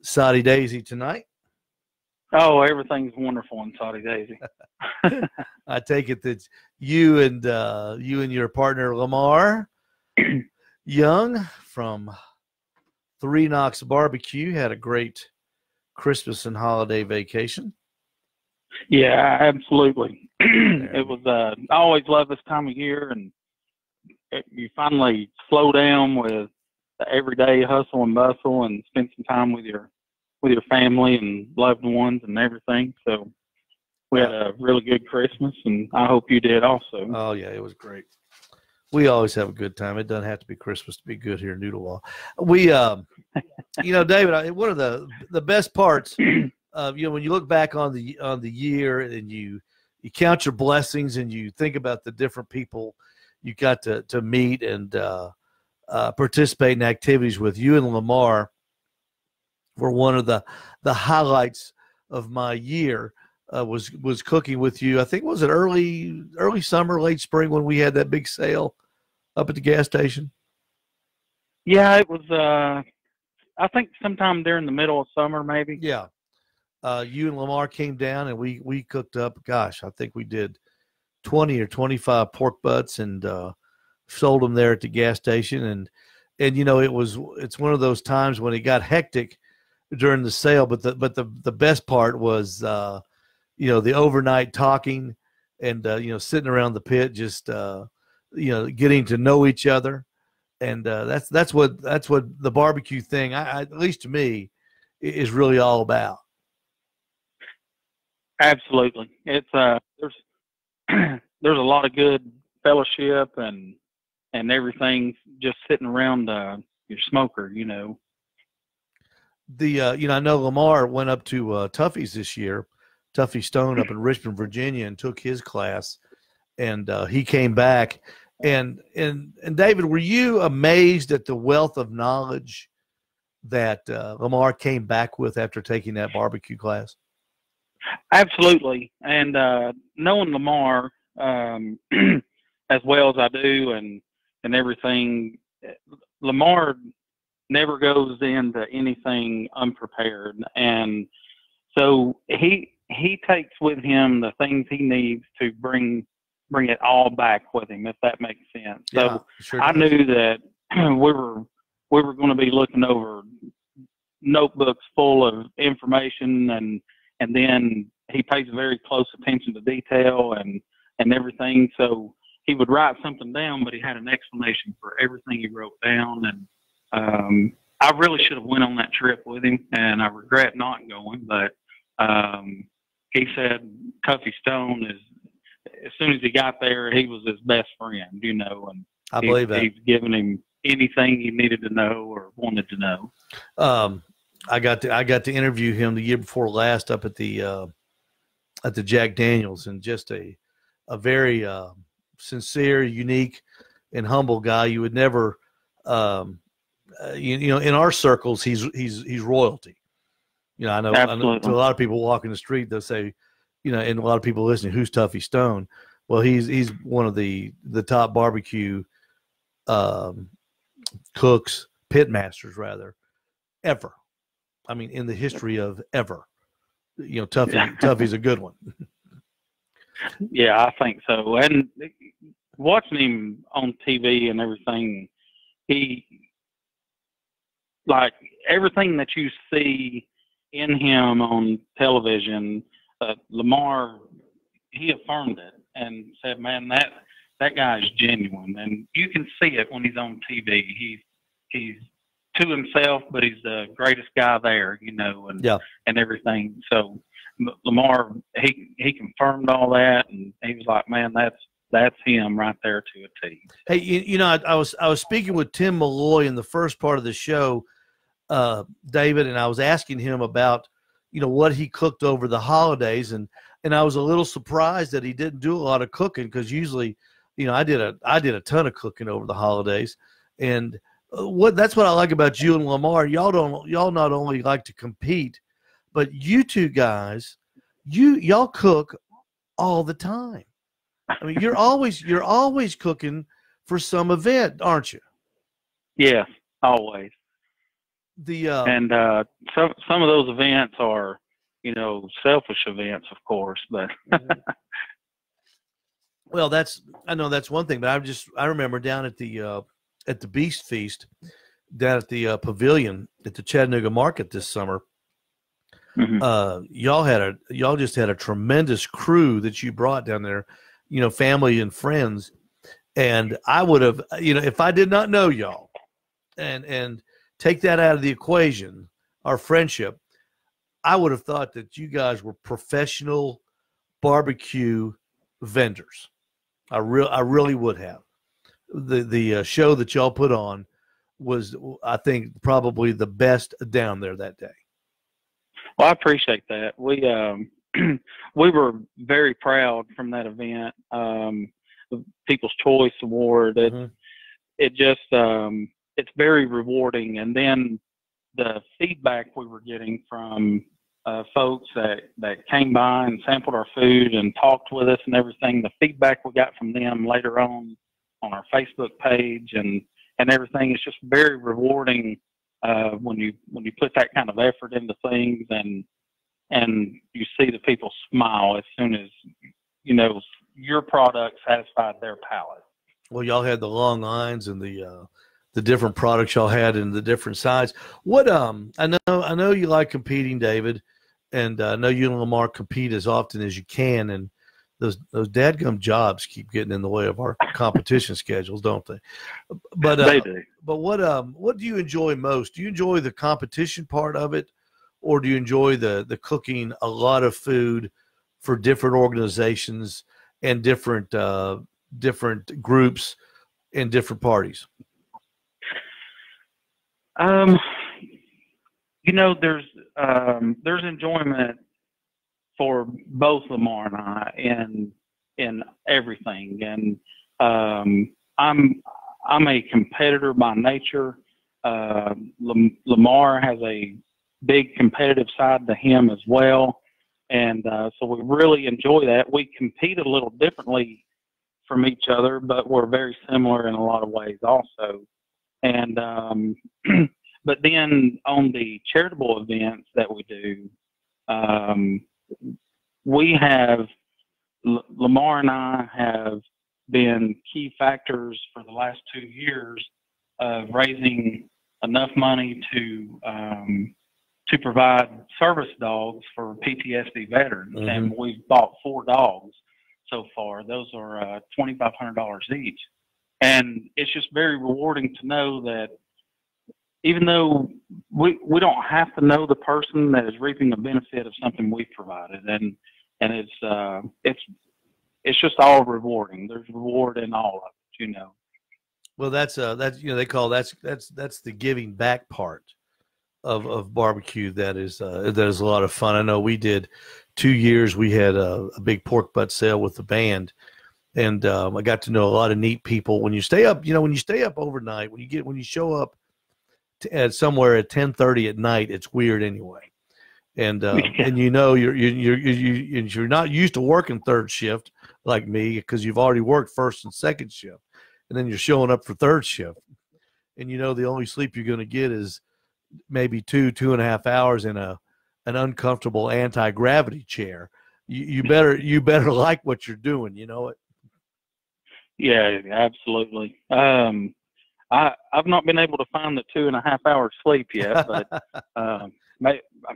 Soddy Daisy tonight? Oh, everything's wonderful in Soddy Daisy. I take it that you and your partner Lamar Young from Three Knocks Barbecue had a great Christmas and holiday vacation. Yeah, absolutely. It was. I always love this time of year, and you finally slow down with the everyday hustle and bustle, and spend some time with your family and loved ones and everything. So we had a really good Christmas, and I hope you did also. Oh yeah, it was great. We always have a good time. It doesn't have to be Christmas to be good here in Noodlewa. We, David, one of the best parts, when you look back on the year and you count your blessings and you think about the different people you got to meet and participate in activities with, you and Lamar were one of the highlights of my year. Was cooking with you. I think, was it early summer, late spring when we had that big sale up at the gas station? Yeah, it was. I think sometime during the middle of summer, maybe. Yeah. You and Lamar came down and we cooked up. Gosh, I think we did 20 or 25 pork butts and sold them there at the gas station. And it's one of those times when it got hectic during the sale. But the best part was the overnight talking and sitting around the pit, just getting to know each other. And that's what the barbecue thing, at least to me, is really all about. Absolutely. It's there's a lot of good fellowship and everything just sitting around your smoker, I know Lamar went up to Tuffy's this year, Tuffy Stone up in Richmond, Virginia, and took his class, and he came back. And David, were you amazed at the wealth of knowledge that Lamar came back with after taking that barbecue class? Absolutely. And knowing Lamar as well as I do and everything, Lamar never goes into anything unprepared. And so he takes with him the things he needs to bring it all back with him, if that makes sense. Yeah, so sure I does. knew that we were going to be looking over notebooks full of information, and then he pays very close attention to detail and everything. So he would write something down, but he had an explanation for everything he wrote down. And I really should have went on that trip with him, and I regret not going. But he said Tuffy Stone is, as soon as he got there, he was his best friend, and I believe that. He's given him anything he needed to know or wanted to know. I got to interview him the year before last up at the Jack Daniels, and just a very sincere, unique, and humble guy. You would never, in our circles, he's royalty. I know to a lot of people walking the street, they'll say, and a lot of people listening, who's Tuffy Stone? Well, he's one of the top barbecue cooks, pit masters rather, ever. I mean, in the history of ever. Tuffy's a good one. Yeah, I think so. And watching him on TV and everything, he, like, everything that you see in him on television, Lamar, he affirmed it and said, man, that guy is genuine. And you can see it when he's on TV. He's to himself, but he's the greatest guy there, and everything. So Lamar, he confirmed all that, and he was like, man, that's him right there to a T. Hey, I was speaking with Tim Maloy in the first part of the show, David, and I was asking him about, what he cooked over the holidays, and I was a little surprised that he didn't do a lot of cooking, because usually, I did a ton of cooking over the holidays, and that's what I like about you and Lamar. Y'all not only like to compete, but you two guys, y'all cook all the time. I mean, you're always cooking for some event, aren't you? Yeah, always. And some of those events are, selfish events, of course, but. Well, I know that's one thing, but I remember down at the Beast Feast down at the pavilion at the Chattanooga Market this summer. Mm-hmm. Y'all just had a tremendous crew that you brought down there, family and friends. And I would have, if I did not know y'all and take that out of the equation, our friendship, I would have thought that you guys were professional barbecue vendors. I really would have. The show that y'all put on was, I think, probably the best down there that day. Well, I appreciate that. We we were very proud from that event. The People's Choice Award. It just it's very rewarding. And then the feedback we were getting from folks that came by and sampled our food and talked with us and everything. The feedback we got from them later on our Facebook page and everything is just very rewarding when you put that kind of effort into things and you see the people smile as soon as your product satisfied their palate. Well, y'all had the long lines and the different products y'all had in the different sides. What I know you like competing, David, and I know you and Lamar compete as often as you can, and those dadgum jobs keep getting in the way of our competition schedules, don't they? But they do. But what do you enjoy most? Do you enjoy the competition part of it, or do you enjoy the cooking a lot of food for different organizations and different groups and different parties? there's enjoyment for both Lamar and I in everything, and I'm a competitor by nature. Lamar has a big competitive side to him as well, and so we really enjoy that. We compete a little differently from each other, but we're very similar in a lot of ways also. And but then on the charitable events that we do, we have Lamar and I have been key factors for the last 2 years of raising enough money to provide service dogs for PTSD veterans, and we've bought 4 dogs so far. Those are $2,500 each, and it's just very rewarding to know that even though we don't have to know the person that is reaping the benefit of something we've provided, and it's just all rewarding. There's reward in all of it, Well, that's they call that's the giving back part of barbecue. That is a lot of fun. I know we did 2 years. We had a big pork butt sale with the band, and I got to know a lot of neat people. When you stay up, when you stay up overnight, when you show up at somewhere at 10:30 at night, it's weird anyway. And and you're not used to working third shift like me, because you've already worked first and second shift, and then you're showing up for third shift, and the only sleep you're going to get is maybe 2.5 hours in an uncomfortable anti-gravity chair. You better like what you're doing, you know it. Yeah, absolutely. I've not been able to find the 2.5 hours sleep yet, but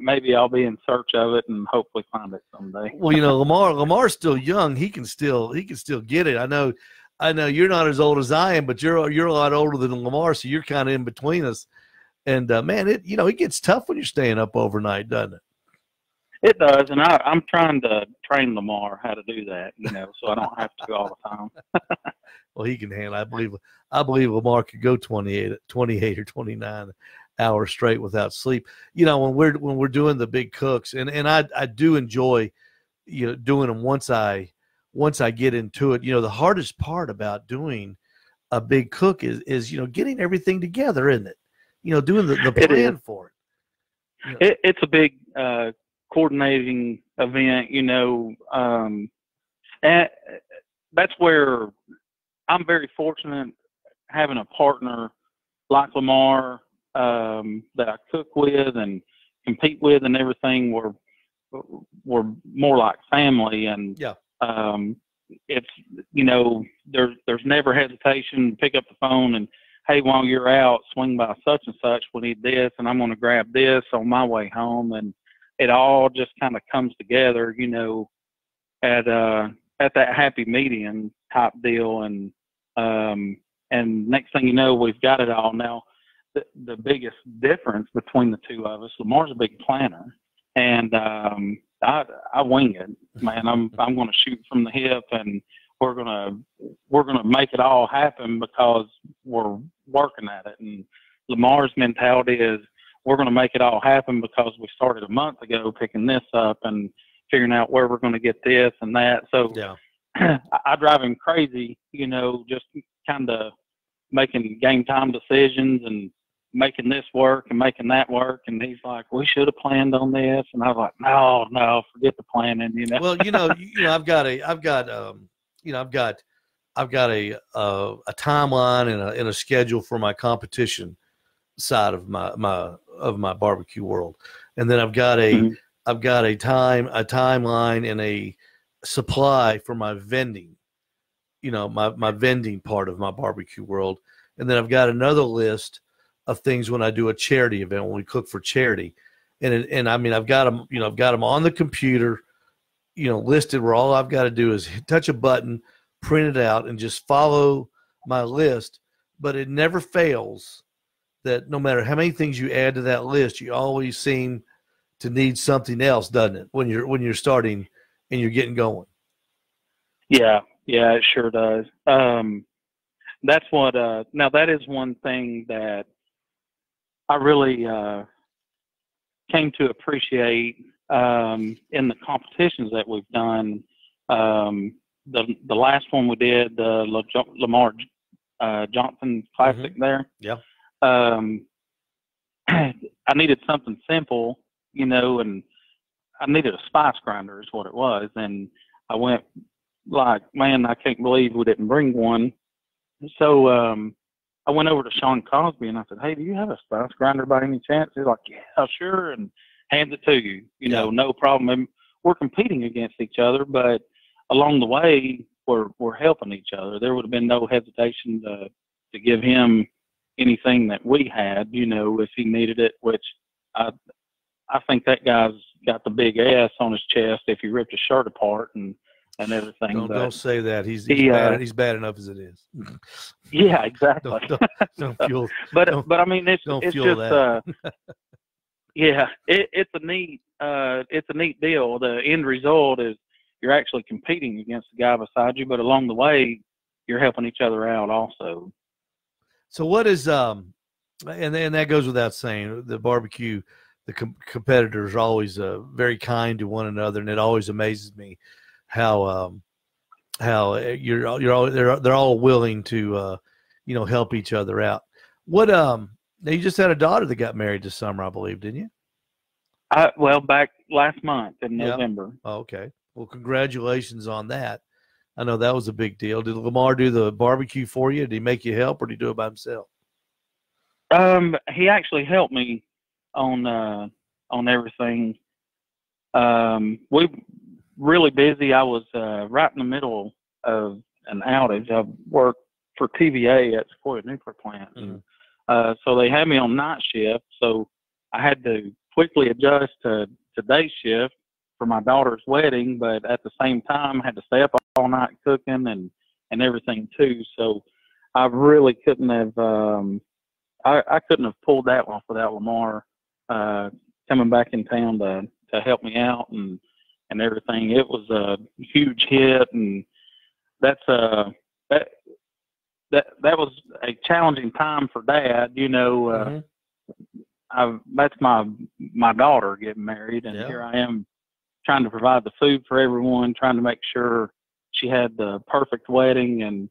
maybe I'll be in search of it and hopefully find it someday. Well, Lamar's still young. He can still get it. I know you're not as old as I am, but you're a lot older than Lamar, so you're kind of in between us. And man, it gets tough when you're staying up overnight, doesn't it? It does, and I'm trying to train Lamar how to do that, so I don't have to all the time. Well, he can handle it. I believe Lamar could go 28 or 29 hours straight without sleep. When we're doing the big cooks, and I do enjoy doing them once I get into it. The hardest part about doing a big cook is getting everything together, isn't it? Doing the plan for it. It's a big coordinating event, and that's where I'm very fortunate having a partner like Lamar that I cook with and compete with and everything. We're more like family, and yeah. It's there's never hesitation to pick up the phone and, hey, while you're out, swing by such and such. We need this, and I'm going to grab this on my way home, and it all just kind of comes together, at that happy medium type deal, and next thing you know, we've got it all. Now, the biggest difference between the two of us, Lamar's a big planner, and I wing it, man. I'm going to shoot from the hip, and we're gonna make it all happen because we're working at it. And Lamar's mentality is we're gonna make it all happen because we started a month ago picking this up and figuring out where we're gonna get this and that. So yeah. I drive him crazy, just kind of making game time decisions and making this work and making that work. And he's like, we should have planned on this. And I was like, no, forget the planning, Well, I've got a timeline and a schedule for my competition side of my barbecue world, and then I've got a timeline and a supply for my vending, my vending part of my barbecue world, and then I've got another list of things when I do a charity event, when we cook for charity, and I mean I've got them on the computer, listed, where all I've got to do is touch a button, print it out, and just follow my list. But it never fails that no matter how many things you add to that list, you always seem to need something else, doesn't it? When you're starting and you're getting going. Yeah, it sure does. That's what. Now that is one thing that I really came to appreciate in the competitions that we've done. The last one we did, the Lamar Johnson Classic there. Yeah. I needed something simple, you know, and I needed a spice grinder is what it was. And I went like, man, I can't believe we didn't bring one. So I went over to Sean Cosby and I said, hey, do you have a spice grinder by any chance? He's like, yeah, sure. And hands it to you, you know, no problem. And we're competing against each other, but along the way, we're helping each other. There would have been no hesitation to give him anything that we had, you know, if he needed it, which I think that guy's got the big ass on his chest if he ripped his shirt apart and everything. Don't say that. He's bad enough as it is. Yeah, exactly. Don't fuel. But I mean, it's just that. yeah, it's a neat deal. The end result is you're actually competing against the guy beside you, but along the way, you're helping each other out also. So what is and that goes without saying, the barbecue, the competitors are always very kind to one another, and it always amazes me how they're all willing to you know, help each other out. What now you just had a daughter that got married this summer, I believe, didn't you? Well, back last month in November. Oh, okay. Well, congratulations on that. I know that was a big deal. Did Lamar do the barbecue for you? Did he make you help, or did he do it by himself? He actually helped me on everything. We really busy. I was right in the middle of an outage. I worked for TVA at Sequoia Nuclear Plant. Mm-hmm. So they had me on night shift. So I had to quickly adjust to day shift for my daughter's wedding, but at the same time I had to stay up all night cooking and everything too. So I really couldn't have I couldn't have pulled that one without Lamar coming back in town to help me out and everything. It was a huge hit, and that was a challenging time for Dad. You know, that's my daughter getting married, and here I am trying to provide the food for everyone, trying to make sure she had the perfect wedding,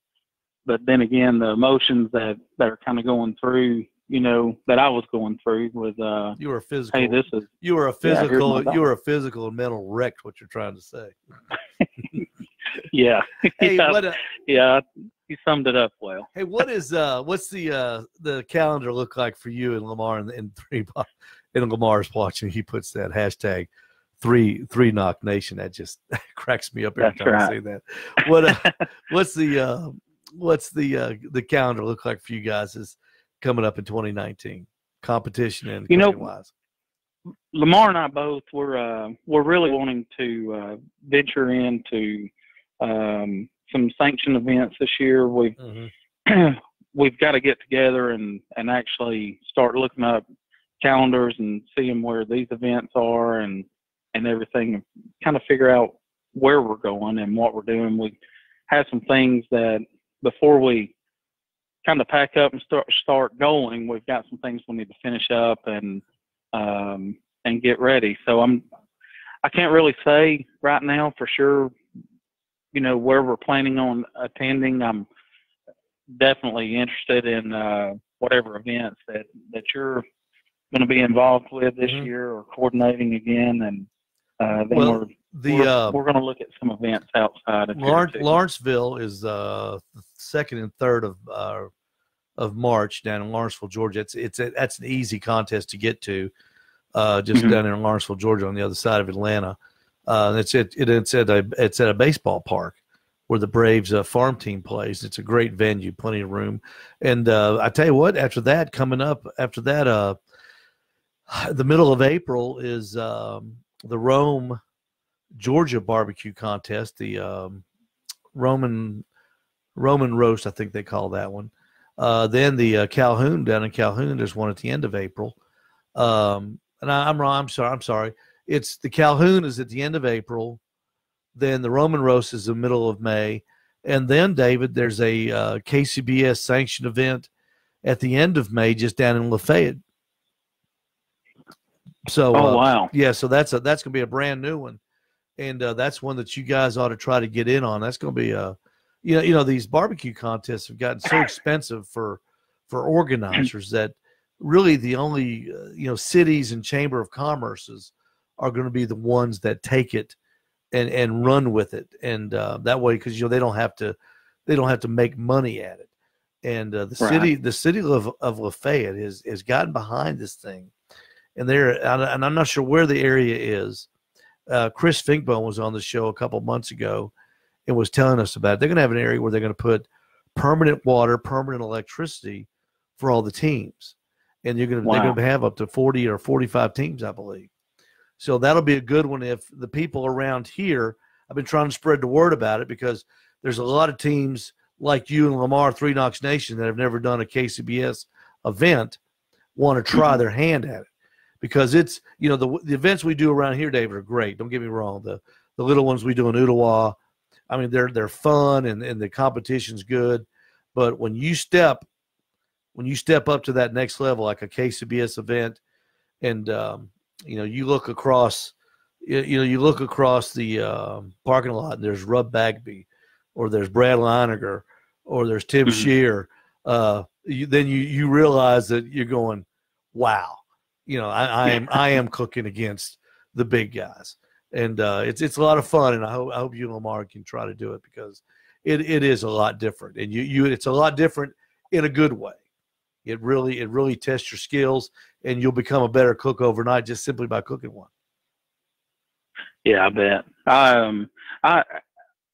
but then again, the emotions that are kind of going through, you know, that I was going through with you were a physical. Hey, you were a physical and mental wreck. What you're trying to say? Yeah. Hey, yeah, you summed it up well. Hey, what's the calendar look like for you and Lamar and Lamar's watching? He puts that hashtag three knock nation. That just cracks me up every time I say that. What's the calendar look like for you guys is coming up in 2019, competition and wise? Lamar and I both we're really wanting to venture into some sanctioned events this year. We've got to get together and actually start looking up calendars and seeing where these events are and everything, and kind of figure out where we're going and what we're doing. We have some things that before we kind of pack up and start going, we've got some things we need to finish up and get ready. So I can't really say right now for sure, you know, where we're planning on attending. I'm definitely interested in whatever events that you're going to be involved with this year or coordinating again, and then we're going to look at some events outside of Lawrenceville is the 2nd and 3rd of March down in Lawrenceville, Georgia. That's an easy contest to get to, just down in Lawrenceville, Georgia, on the other side of Atlanta. It's at a baseball park where the Braves farm team plays. It's a great venue, plenty of room. And I tell you what, after that, the middle of April is the Rome, Georgia barbecue contest, the Roman roast, I think they call that one. Then the Calhoun down in Calhoun, there's one at the end of April. And I'm wrong. I'm sorry. It's the Calhoun is at the end of April. Then the Roman roast is the middle of May. And then, David, there's a KCBS sanctioned event at the end of May, just down in Lafayette. So, oh wow, yeah, so that's going to be a brand new one, and that's one that you guys ought to try to get in on. That's going to be these barbecue contests have gotten so expensive for organizers that really the only cities and chamber of commerces are going to be the ones that take it and run with it, and that way, because they don't have to make money at it. And the city of Lafayette has gotten behind this thing, and I'm not sure where the area is. Chris Finkbone was on the show a couple months ago and was telling us about it. They're going to have an area where they're going to put permanent water, permanent electricity for all the teams, and they're going to have up to 40 or 45 teams, I believe. So that'll be a good one. If the people around here, I've been trying to spread the word about it, because there's a lot of teams like you and Lamar, Three Knocks Nation, that have never done a KCBS event, want to try their hand at it, because it's, the events we do around here, David, are great. Don't get me wrong. The little ones we do in Ottawa, I mean, they're fun, and the competition's good. But when you step up to that next level, like a KCBS event, and you look across, the parking lot, and there's Rub Bagby, or there's Brad Leininger, or there's Tim Shear. Then you realize that you're going, wow, I am cooking against the big guys, and it's a lot of fun. And I hope you and Lamar can try to do it, because it is a lot different, and it's a lot different in a good way. It really tests your skills, and you'll become a better cook overnight just simply by cooking one. Yeah, I bet.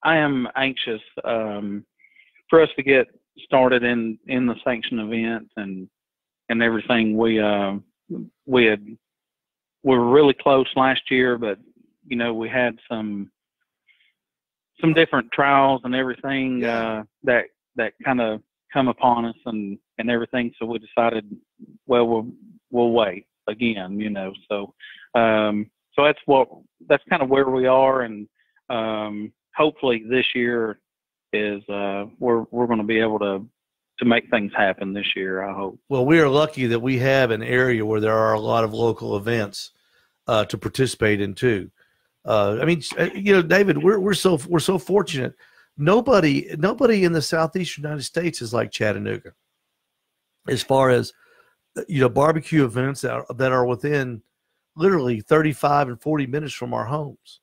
I am anxious for us to get started in the sanctioned event and everything. We were really close last year, but we had some different trials and everything that kind of come upon us and everything. So we decided, well, we'll wait again. So that's kind of where we are, and hopefully this year is we're going to be able to make things happen this year, I hope. Well, we are lucky that we have an area where there are a lot of local events to participate in too. I mean, David, we're so fortunate. Nobody in the southeastern United States is like Chattanooga, as far as barbecue events that are within literally 35 and 40 minutes from our homes.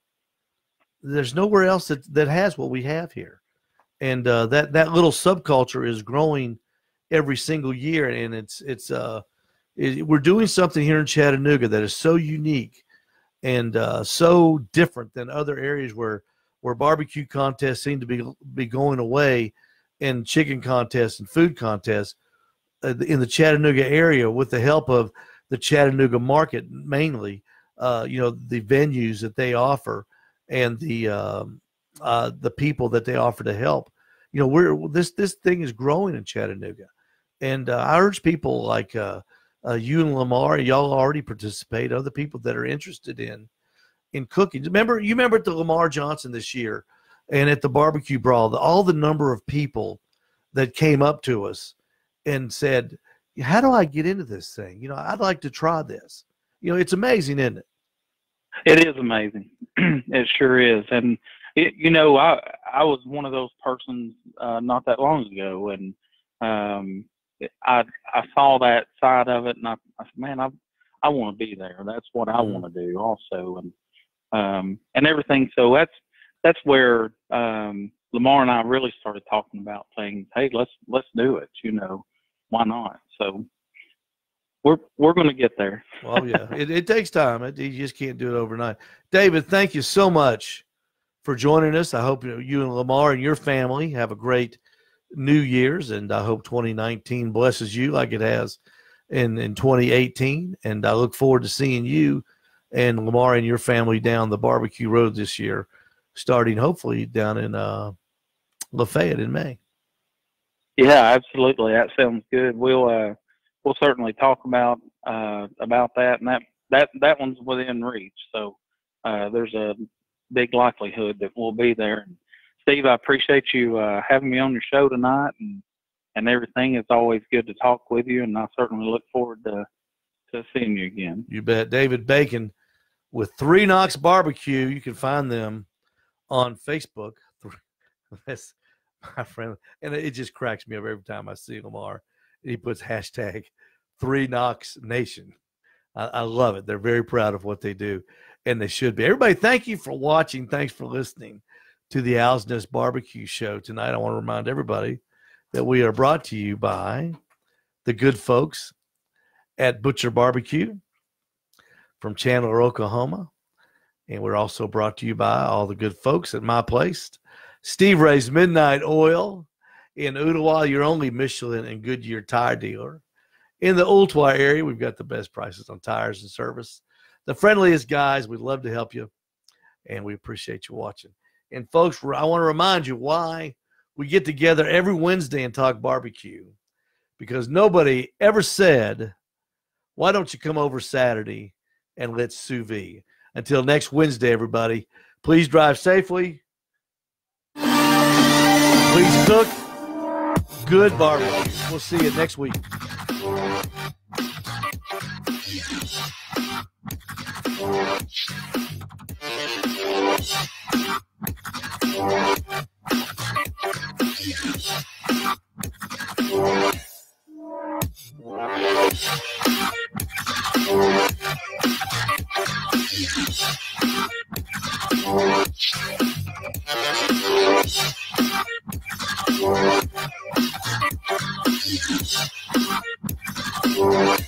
There's nowhere else that has what we have here, and that little subculture is growing every single year, and we're doing something here in Chattanooga that is so unique and so different than other areas where barbecue contests seem to be going away, and chicken contests and food contests in the Chattanooga area, with the help of the Chattanooga market, mainly, the venues that they offer, and the people that they offer to help. This thing is growing in Chattanooga, and I urge people like you and Lamar, y'all already participate. Other people that are interested in cooking. You remember at the Lamar Johnson this year, and at the barbecue brawl, all the number of people that came up to us and said, "How do I get into this thing? I'd like to try this." It's amazing, isn't it? It is amazing. It sure is. And I was one of those persons not that long ago, and I saw that side of it, and I said, man, I want to be there. That's what I want to do also, and everything. So that's where Lamar and I really started talking about things. Hey, let's do it. Why not? So we're going to get there. Well, yeah, it takes time. You just can't do it overnight. David, thank you so much for joining us. I hope you and Lamar and your family have a great New Year's, and I hope 2019 blesses you like it has in 2018. And I look forward to seeing you and Lamar and your family down the barbecue road this year, starting hopefully down in Lafayette in May. Yeah, absolutely. That sounds good. We'll certainly talk about that, and that one's within reach. So there's a big likelihood that we'll be there. And Steve, I appreciate you having me on your show tonight and everything. It's always good to talk with you, and I certainly look forward to to seeing you again. You bet. David Bacon with 3 Knocks Barbecue. You can find them on Facebook. That's my friend. And it just cracks me up every time I see Lamar. He puts hashtag 3 Knocks Nation. I love it. They're very proud of what they do, and they should be. Everybody, thank you for watching. Thanks for listening to the Owls Nest BBQ Show tonight. I want to remind everybody that we are brought to you by the good folks at Butcher Barbecue from Chandler, Oklahoma. And we're also brought to you by all the good folks at My Place, Steve Ray's Midnight Oil in Ottawa, your only Michelin and Goodyear tire dealer. In the Ooltewah area, we've got the best prices on tires and service. The friendliest guys. We'd love to help you, and we appreciate you watching. And, folks, I want to remind you why we get together every Wednesday and talk barbecue, because nobody ever said, why don't you come over Saturday and let's sous vide? Until next Wednesday, everybody, please drive safely. Please cook good barbecue. We'll see you next week. Thank you.